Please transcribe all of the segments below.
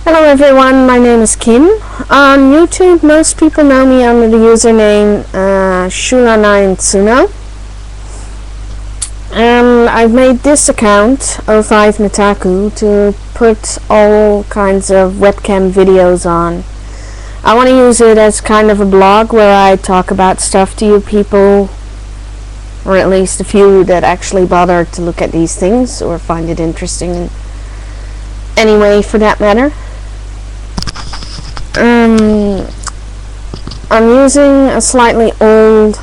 Hello everyone, my name is Kim. On YouTube, most people know me under the username Shula9Tsuno. And I've made this account, O5Nitaku, to put all kinds of webcam videos on. I want to use it as kind of a blog where I talk about stuff to you people, or at least a few that actually bother to look at these things or find it interesting in any way for that matter. I'm using a slightly old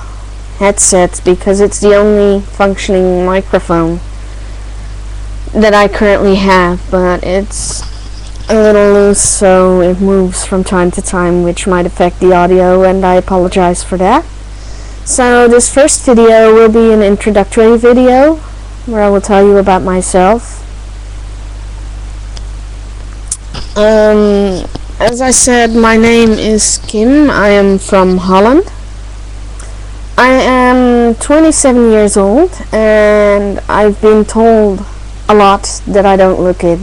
headset because it's the only functioning microphone that I currently have, but it's a little loose, so it moves from time to time, which might affect the audio, and I apologize for that. So this first video will be an introductory video where I will tell you about myself. As I said, my name is Kim. I am from Holland. I am 27 years old, and I've been told a lot that I don't look it.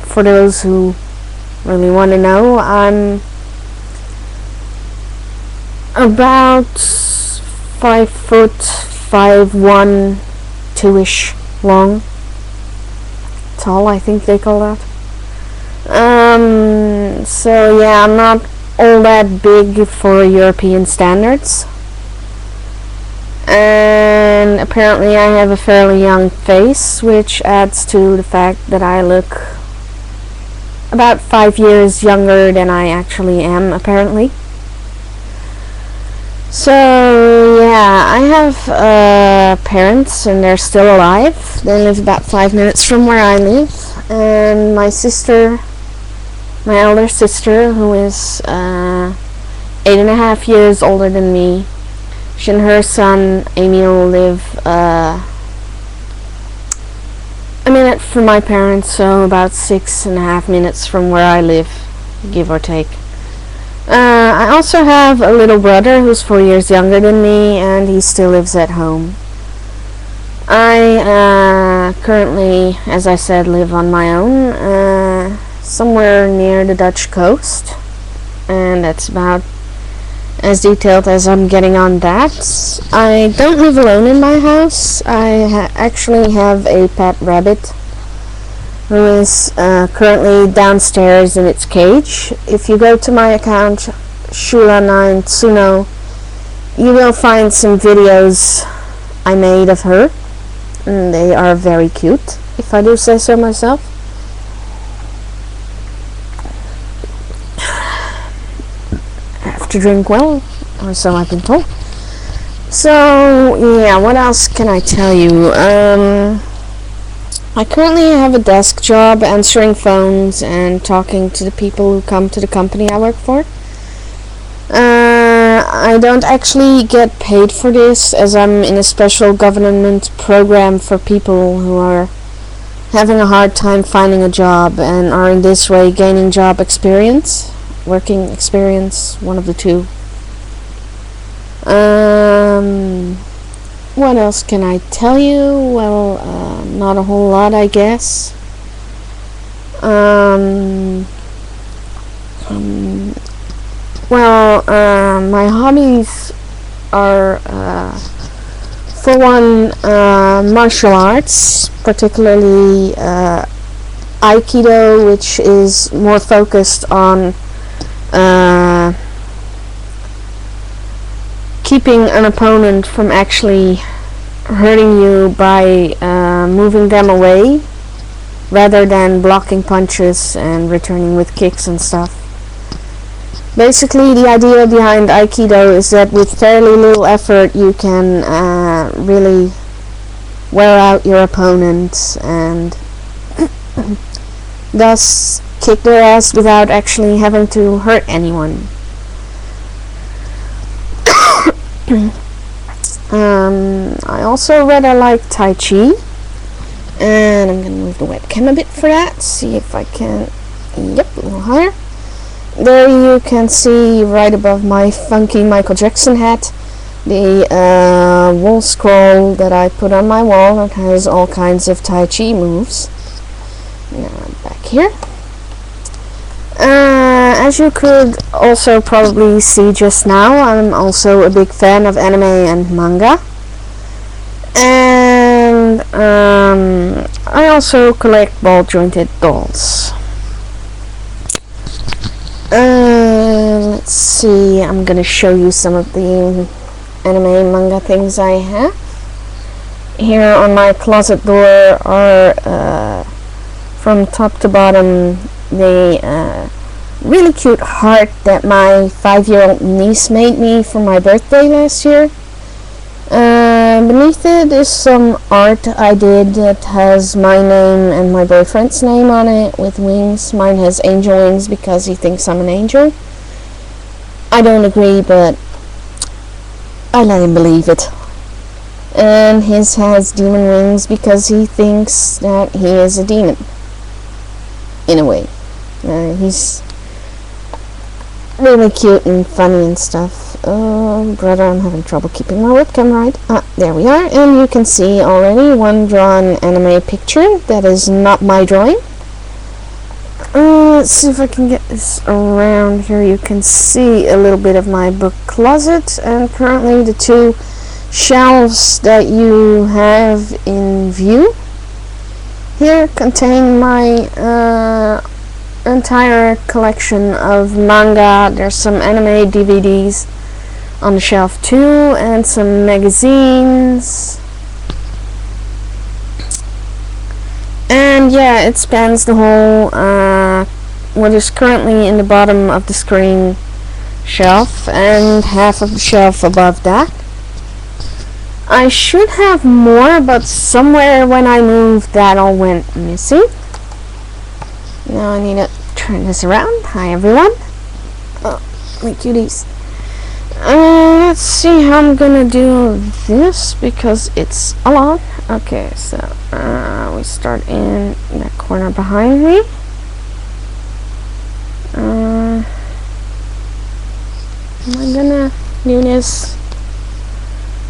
For those who really want to know, I'm about 5'5'1", 2-ish long. Tall, I think they call that. So yeah, I'm not all that big for European standards, and apparently I have a fairly young face, which adds to the fact that I look about 5 years younger than I actually am, apparently. So yeah, I have parents, and they're still alive. They live about 5 minutes from where I live, and my sister, my elder sister, who is 8.5 years older than me, she and her son Emil live a minute from my parents, so about 6.5 minutes from where I live, give or take. I also have a little brother who's 4 years younger than me, and he still lives at home. I currently, as I said, live on my own, somewhere near the Dutch coast, and that's about as detailed as I'm getting on that. I don't live alone in my house. I actually have a pet rabbit who is currently downstairs in its cage. If you go to my account, Shula9Tsuno, you will find some videos I made of her, and they are very cute, if I do say so myself. I have to drink well, or so I've been told. So yeah, what else can I tell you? I currently have a desk job answering phones and talking to the people who come to the company I work for. I don't actually get paid for this, as I'm in a special government program for people who are having a hard time finding a job and are in this way gaining job experience, working experience, one of the two. What else can I tell you? Well, not a whole lot, I guess. My hobbies are, for one, martial arts, particularly Aikido, which is more focused on keeping an opponent from actually hurting you by moving them away, rather than blocking punches and returning with kicks and stuff. Basically, the idea behind Aikido is that with fairly little effort you can really wear out your opponent and thus kick their ass without actually having to hurt anyone. I also rather like Tai Chi, and I'm going to move the webcam a bit for that, see if I can, yep, a little higher. There you can see right above my funky Michael Jackson hat the wall scroll that I put on my wall that has all kinds of Tai Chi moves. Now back here. As you could also probably see just now, I'm also a big fan of anime and manga. And I also collect ball-jointed dolls. Let's see, I'm gonna show you some of the anime manga things I have. Here on my closet door are from top to bottom the really cute heart that my 5-year-old niece made me for my birthday last year. Beneath it is some art I did that has my name and my boyfriend's name on it with wings. Mine has angel wings because he thinks I'm an angel. I don't agree, but I let him believe it. And his has demon wings because he thinks that he is a demon. In a way. He's really cute and funny and stuff. Oh, brother, I'm having trouble keeping my webcam right. There we are. And you can see already one drawn anime picture that is not my drawing. Let's see if I can get this around here. You can see a little bit of my book closet, and currently the two shelves that you have in view here contain my entire collection of manga. There's some anime DVDs on the shelf too, and some magazines. And yeah, it spans the whole what is currently in the bottom of the screen shelf and half of the shelf above that. I should have more, but somewhere when I moved that all went missing. Now I need to turn this around. Hi everyone. Oh, my cuties. Let's see how I'm gonna do this because it's a lot. Okay, so we start in that corner behind me. Am I gonna do this?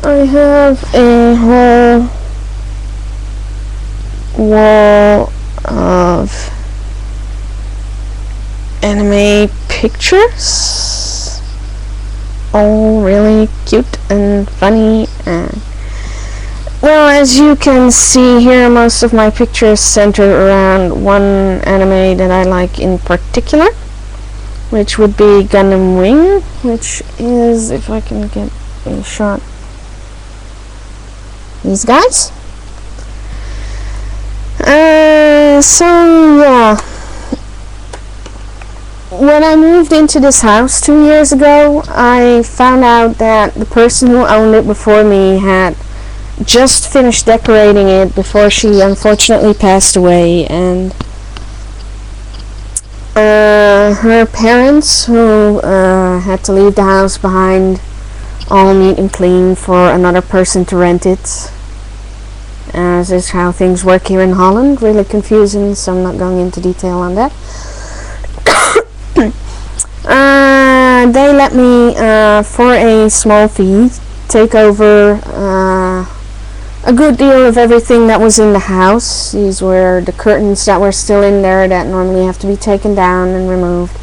I have a whole wall of anime pictures, all really cute and funny. And well, as you can see here, most of my pictures center around one anime that I like in particular, which would be Gundam Wing, which is, if I can get a shot, these guys. So yeah, when I moved into this house 2 years ago, I found out that the person who owned it before me had just finished decorating it before she unfortunately passed away, and her parents, who had to leave the house behind all neat and clean for another person to rent it, as is how things work here in Holland. Really confusing, so I'm not going into detail on that. They let me, for a small fee, take over a good deal of everything that was in the house. These were the curtains that were still in there that normally have to be taken down and removed.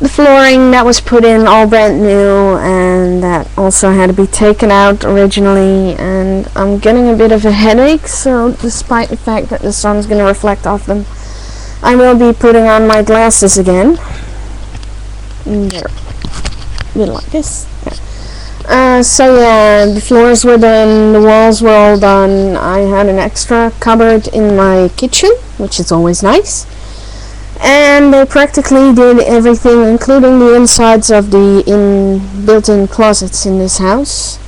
The flooring that was put in all brand new and that also had to be taken out originally. And I'm getting a bit of a headache, so despite the fact that the sun's going to reflect off them, I will be putting on my glasses again. There. A bit like this. So yeah, the floors were done, the walls were all done. I had an extra cupboard in my kitchen, which is always nice. And they practically did everything, including the insides of the built-in closets in this house.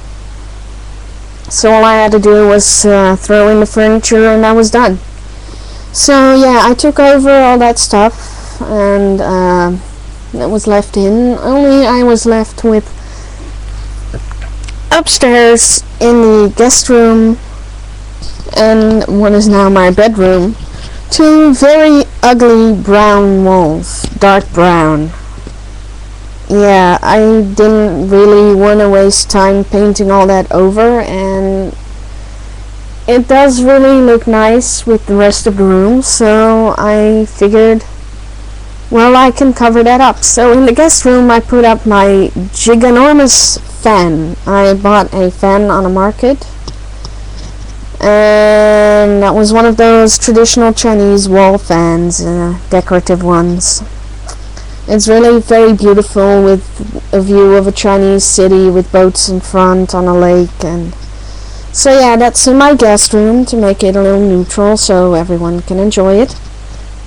So all I had to do was throw in the furniture and I was done. So yeah, I took over all that stuff and that was left in. Only I was left with upstairs in the guest room and what is now my bedroom, two very ugly brown walls, dark brown. Yeah, I didn't really want to waste time painting all that over, and it does really look nice with the rest of the room, so I figured, well, I can cover that up. So in the guest room, I put up my giganormous fan. I bought a fan on a market, and that was one of those traditional Chinese wall fans, decorative ones. It's really very beautiful, with a view of a Chinese city with boats in front on a lake. And so yeah, that's in my guest room to make it a little neutral so everyone can enjoy it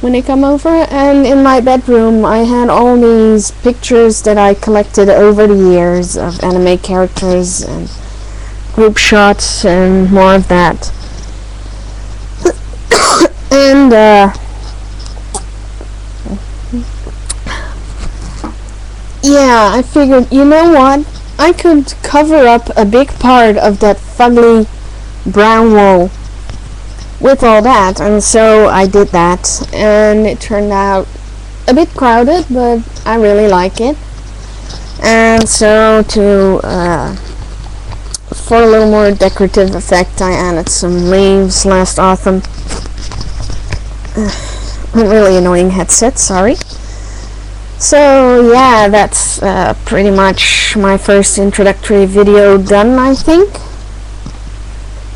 when they come over. And in my bedroom, I had all these pictures that I collected over the years of anime characters and group shots and more of that. And yeah, I figured, you know what? I could cover up a big part of that fugly brown wall with all that, and so I did that, and it turned out a bit crowded, but I really like it. And so for a little more decorative effect, I added some leaves last autumn. A really annoying headset, sorry. So yeah, that's pretty much my first introductory video done, I think.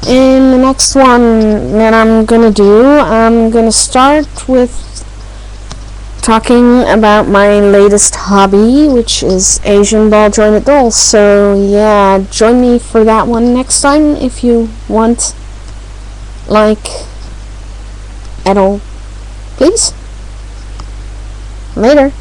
In the next one that I'm gonna do, I'm gonna start with talking about my latest hobby, which is Asian ball jointed dolls. So yeah, join me for that one next time if you want, like, at all. Please. Later.